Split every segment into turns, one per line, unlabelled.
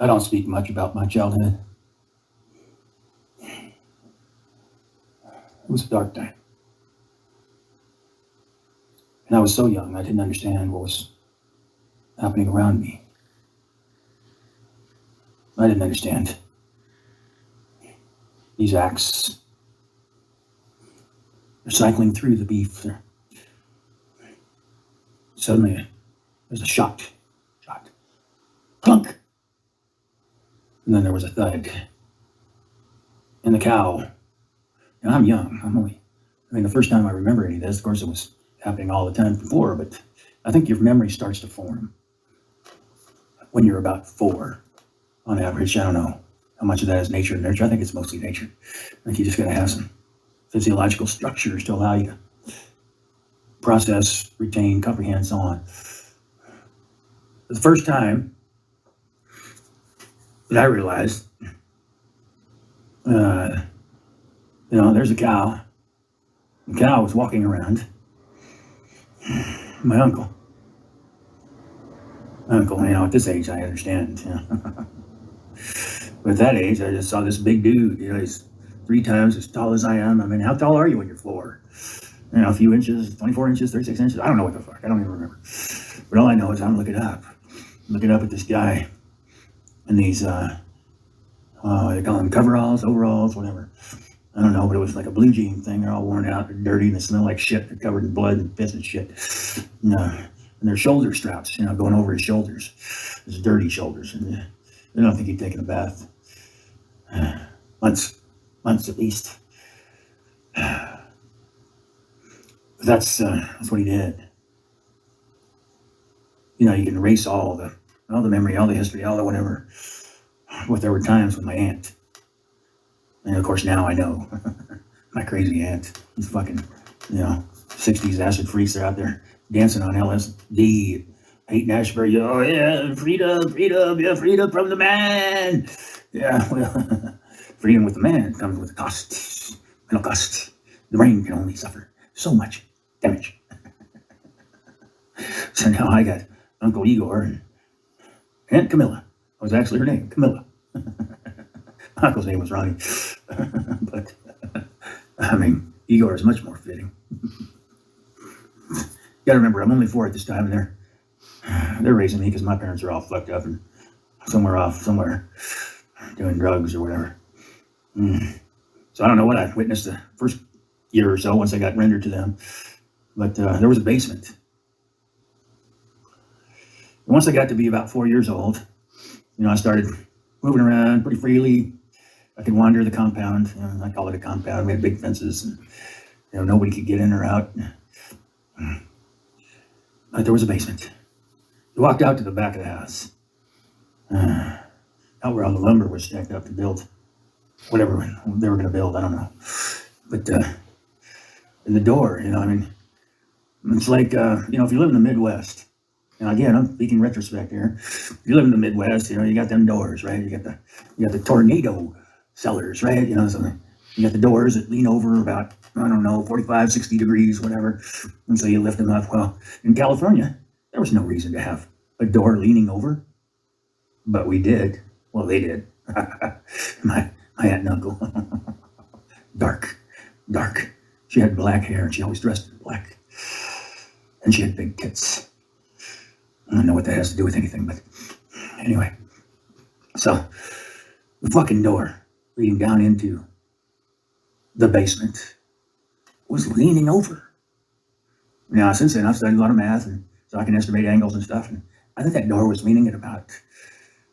I don't speak much about my childhood. It was a dark time. And I was so young, I didn't understand what was happening around me. I didn't understand these acts. They're cycling through the beef. Suddenly, there's a shot, clunk. And then there was a thud. And the cow. And I'm young. The first time I remember any of this, of course, it was happening all the time before, but I think your memory starts to form when you're about 4 on average. I don't know how much of that is nature and nurture. I think it's mostly nature. I think you just got to have some physiological structures to allow you to process, retain, comprehend, so on. The first time that I realized, there's a cow. The cow was walking around. My uncle, at this age, I understand. But at that age, I just saw this big dude. He's 3 times as tall as I am. How tall are you on your floor? A few inches, 24 inches, 36 inches. I don't know what the fuck. I don't even remember. But all I know is I'm looking up at this guy in these, they call them coveralls, overalls, whatever. I don't know, but it was like a blue jean thing. They're all worn out, they're dirty, and they smell like shit. They're covered in blood and piss and shit. And their shoulder straps, going over his shoulders. His dirty shoulders. And I don't think he'd taken a bath. Months at least. That's what he did. You can erase all the memory, all the history, all the whatever. But there were times with my aunt. And of course now I know. My crazy aunt. He's fucking, 60s acid freaks are out there dancing on LSD. Haight Ashbury, oh yeah, freedom, yeah, freedom from the man. Yeah, well, freedom with the man comes with a cost. Mental cost. The brain can only suffer so much damage. So now I got Uncle Igor and Aunt Camilla. That was actually her name, Camilla. Uncle's name was Ronnie. But, Igor is much more fitting. You gotta remember, I'm only 4 at this time, and they're raising me because my parents are all fucked up and somewhere doing drugs or whatever. So I don't know what I witnessed the first year or so once I got rendered to them. But there was a basement. And once I got to be about 4 years old, I started moving around pretty freely. I could wander the compound. I call it a compound. We had big fences, and nobody could get in or out. But there was a basement. You walked out to the back of the house, out where all the lumber was stacked up to build whatever they were going to build. I don't know. But in the door, it's like, if you live in the Midwest, and again, I'm speaking retrospect here. If you live in the Midwest, you got them doors, right? You got the tornado cellars, right? So you got the doors that lean over about, 45, 60 degrees, whatever. And so you lift them up. Well, in California, there was no reason to have a door leaning over, but we did. Well, they did. my aunt and uncle. Dark. She had black hair, and she always dressed in black. And she had big tits. I don't know what that has to do with anything, but anyway. So, the fucking door leading down into the basement was leaning over. Now, since then, I've studied a lot of math, and so I can estimate angles and stuff, and I think that door was leaning at about,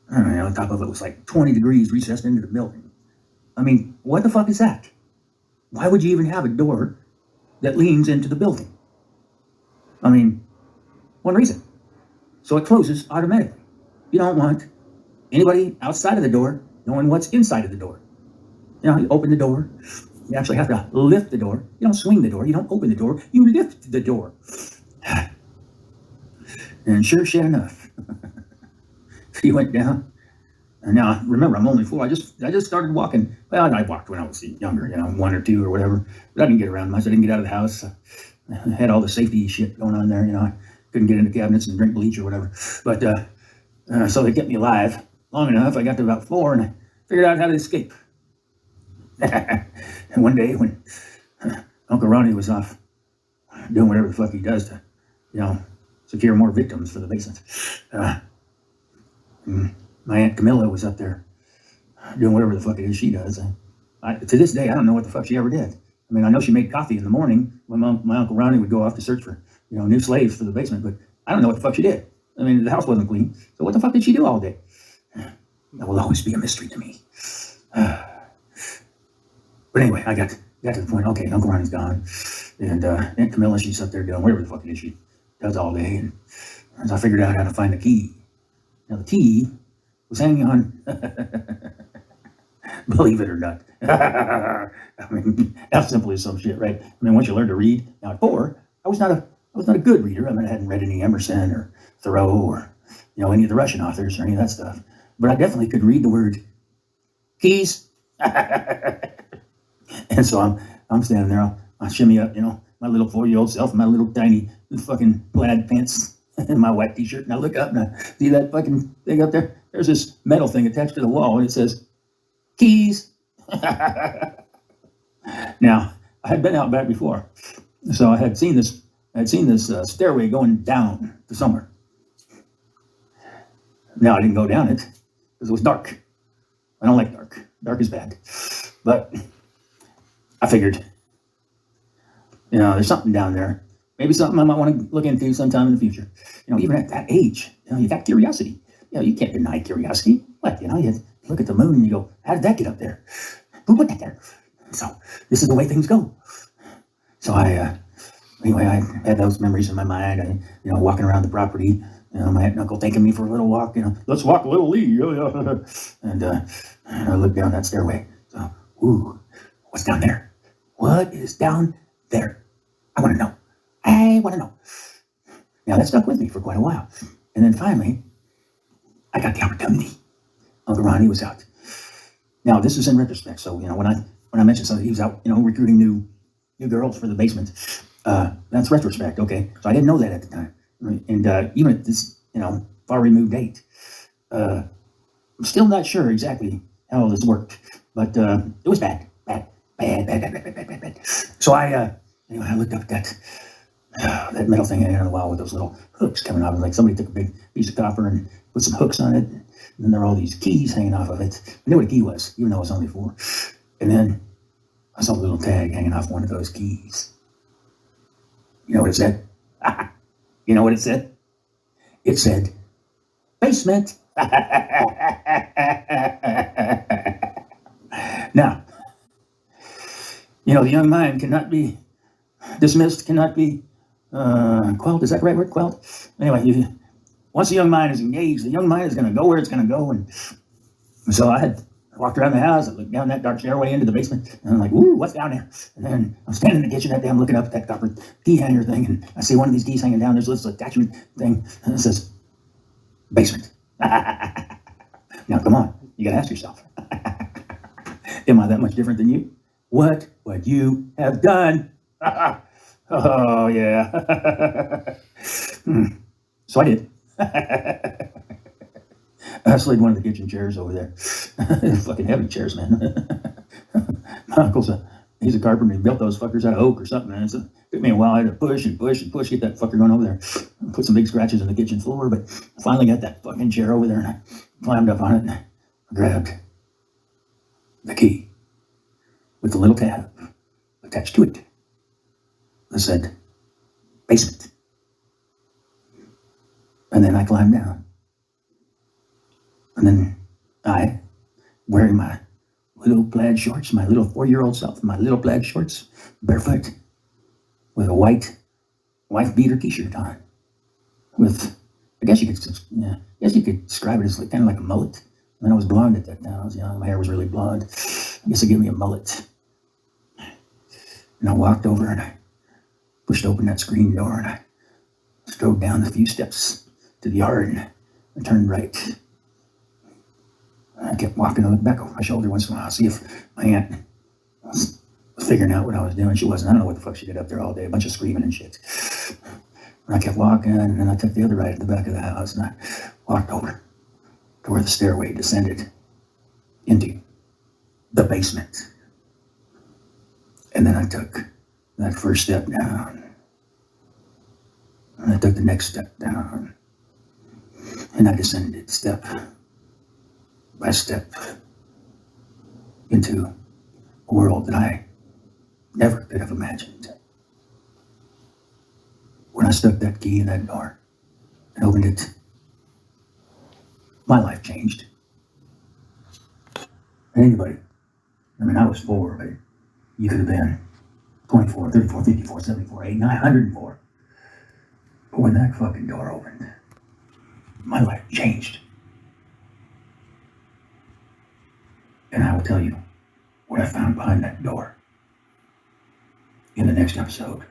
the top of it was like 20 degrees recessed into the building. What the fuck is that? Why would you even have a door that leans into the building? One reason. So it closes automatically. You don't want anybody outside of the door knowing what's inside of the door. You open the door. You actually have to lift the door. You don't swing the door. You don't open the door. You lift the door. And sure shit enough, he went down. And now, remember, I'm only 4. I just started walking. Well, I walked when I was younger, 1 or 2 or whatever. But I didn't get around much. I didn't get out of the house. I had all the safety shit going on there, I couldn't get into cabinets and drink bleach or whatever. But so they kept me alive. long enough. I got to about 4 and I figured out how to escape. And one day when Uncle Ronnie was off doing whatever the fuck he does to, secure more victims for the basement, my Aunt Camilla was up there doing whatever the fuck it is she does. To this day, I don't know what the fuck she ever did. I mean, I know she made coffee in the morning when my Uncle Ronnie would go off to search for, new slaves for the basement, but I don't know what the fuck she did. I mean, the house wasn't clean. So what the fuck did she do all day? That will always be a mystery to me. But anyway, I got to the point, okay, Uncle Ronnie's gone. And Aunt Camilla, she's up there doing whatever the fuck it is she does all day. And so I figured out how to find the key. Now, the key was hanging on, believe it or not. I mean, how simple is some shit, right? I mean, once you learn to read. Now, at 4, I was not a good reader. I mean, I hadn't read any Emerson or Thoreau or, any of the Russian authors or any of that stuff. But I definitely could read the word keys. And so I'm standing there, I shimmy up, my little 4-year-old self, my little tiny fucking plaid pants and my white t-shirt, and I look up and I see that fucking thing up there. There's this metal thing attached to the wall, and it says, keys. Now, I had been out back before, so I had seen this stairway going down to somewhere. Now, I didn't go down it because it was dark. I don't like dark. Dark is bad. But I figured, there's something down there. Maybe something I might want to look into sometime in the future. Even at that age, you got curiosity. You can't deny curiosity. What, you look at the moon and you go, how did that get up there? Who put that there? So this is the way things go. So anyway, I had those memories in my mind. And, walking around the property, my aunt and uncle taking me for a little walk, let's walk a little Lee. And I looked down that stairway. So, what's down there? What is down there? I want to know. Now, that stuck with me for quite a while. And then finally, I got the opportunity. Uncle Ronnie was out. Now, this is in retrospect. So, when I mentioned something, he was out, recruiting new girls for the basement. That's retrospect, okay? So I didn't know that at the time. Right? And even at this, far removed date, I'm still not sure exactly how all this worked. But it was bad. So I looked up at that metal thing hanging on the wall with those little hooks coming off. Like somebody took a big piece of copper and put some hooks on it. And then there were all these keys hanging off of it. I knew what a key was, even though it was only 4. And then I saw a little tag hanging off one of those keys. You know what it said? You know what it said? It said, basement. Now, the young mind cannot be dismissed, cannot be quelled. Is that the right word? Quelled? Anyway, once the young mind is engaged, the young mind is going to go where it's going to go. And so I walked around the house, I looked down that dark stairway into the basement, and I'm like, ooh, what's down there? And then I'm standing in the kitchen that day, I'm looking up at that copper key hanger thing, and I see one of these keys hanging down. There's this attachment thing, and it says, basement. Now, come on, you got to ask yourself, am I that much different than you? What would you have done? Oh, yeah. So I did. I slid one of the kitchen chairs over there. Fucking heavy chairs, man. My uncle's he's a carpenter. He built those fuckers out of oak or something, man. So it took me a while. I had to push and push and push, get that fucker going over there. Put some big scratches in the kitchen floor, but I finally got that fucking chair over there, and I climbed up on it and I grabbed the key with the little tab attached to it that said, basement. And then I climbed down. And then I, wearing my little plaid shorts, my little 4-year-old self, my little plaid shorts, barefoot, with a white wife beater t-shirt on, with, I guess you could describe it as kind of like a mullet. I mean, I was blonde at that time. I was young. My hair was really blonde. I guess they gave me a mullet. And I walked over and I pushed open that screen door and I strode down a few steps to the yard and I turned right. I kept walking. I looked back over my shoulder once in a while, see if my aunt was figuring out what I was doing. She wasn't. I don't know what the fuck she did up there all day. A bunch of screaming and shit. And I kept walking, and then I took the other right at the back of the house, and I walked over. to where the stairway descended into the basement. And then I took that first step down, and I took the next step down, and I descended step by step into a world that I never could have imagined. When I stuck that key in that door and opened it, my life changed. And anybody, I mean, I was 4, but you could have been 24, 34, 54, 74, 8, 904. But when that fucking door opened, my life changed. And I will tell you what I found behind that door in the next episode.